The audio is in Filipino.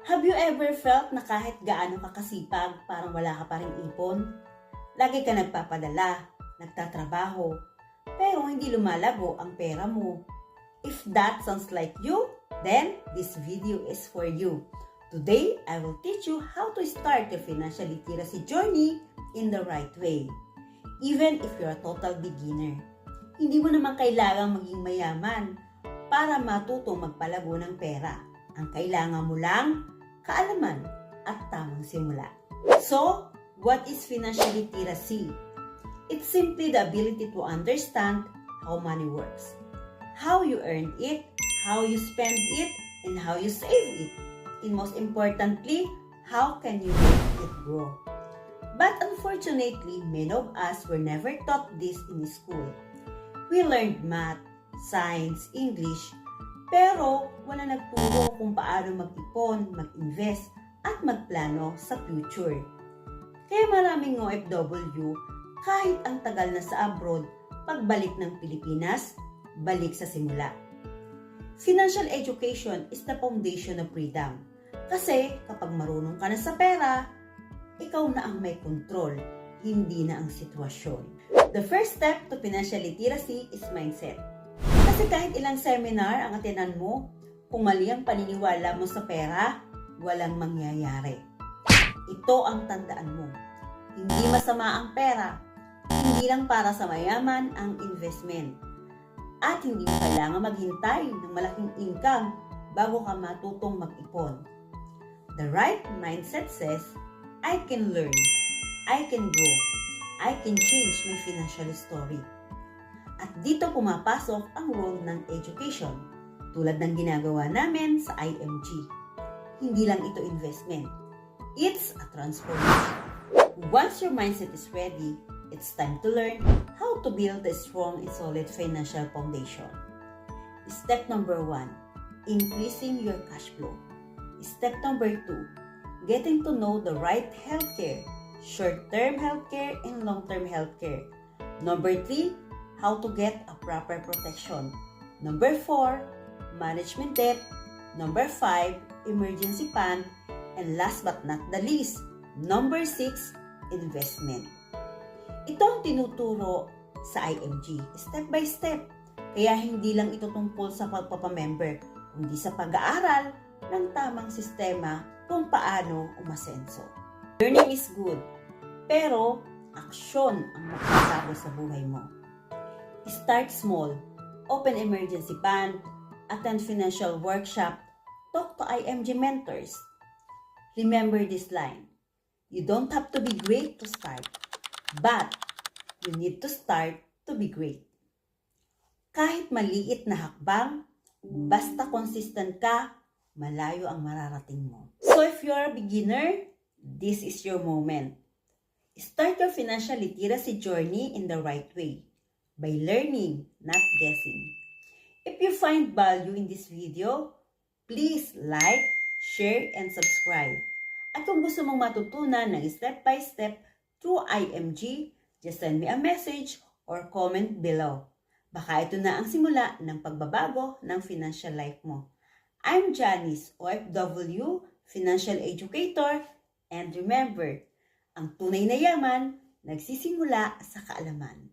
Have you ever felt na kahit gaano ka kasipag, parang wala ka pa ring ipon? Lagi ka nagpapadala, nagtatrabaho, pero hindi lumalago ang pera mo. If that sounds like you, then this video is for you. Today, I will teach you how to start your financial literacy journey in the right way. Even if you're a total beginner. Hindi mo naman kailangang maging mayaman para matutong magpalago ng pera. Ang kailangan mo lang, kaalaman at tamang simula. So, what is financial literacy? It's simply the ability to understand how money works, how you earn it, how you spend it, and how you save it. And most importantly, how can you make it grow? But unfortunately, many of us were never taught this in school. We learned math, science, English, pero wala nagturo kung paano mag-ipon, mag-invest, at magplano sa future. Kaya maraming OFW, kahit ang tagal na sa abroad, pagbalik ng Pilipinas, balik sa simula. Financial education is the foundation of freedom. Kasi kapag marunong ka na sa pera, ikaw na ang may control, hindi na ang sitwasyon. The first step to financial literacy is mindset. Kasi kahit ilang seminar ang atinan mo, kung mali ang paniniwala mo sa pera, walang mangyayari. Ito ang tandaan mo. Hindi masama ang pera. Hindi lang para sa mayaman ang investment. At hindi mo kailangan maghintay ng malaking income bago ka matutong mag-ipon. The right mindset says, I can learn, I can grow, I can change my financial story. At dito pumapasok ang role ng education, tulad ng ginagawa namin sa IMG. Hindi lang ito investment, it's a transformation. Once your mindset is ready, it's time to learn how to build a strong and solid financial foundation. Step number 1, increasing your cash flow. Step number 2, getting to know the right healthcare, short-term healthcare and long-term healthcare. Number 3, how to get a proper protection. Number 4, management debt. Number 5, emergency fund. And last but not the least, number 6, investment. Ito ang tinuturo sa IMG, step by step. Kaya hindi lang ito tungkol sa pagpapamember, kundi sa pag-aaral ng tamang sistema kung paano umasenso. Learning is good, pero aksyon ang magsasabi sa buhay mo. Start small, open emergency fund, attend financial workshop, talk to IMG mentors. Remember this line, you don't have to be great to start, but you need to start to be great. Kahit maliit na hakbang, basta consistent ka, malayo ang mararating mo. So if you're a beginner, this is your moment. Start your financial literacy journey in the right way, by learning, not guessing. If you find value in this video, please like, share, and subscribe. At kung gusto mong matutunan ng step-by-step through IMG, just send me a message or comment below. Baka ito na ang simula ng pagbabago ng financial life mo. I'm Janice, OFW, Financial Educator, and remember, ang tunay na yaman nagsisimula sa kaalaman.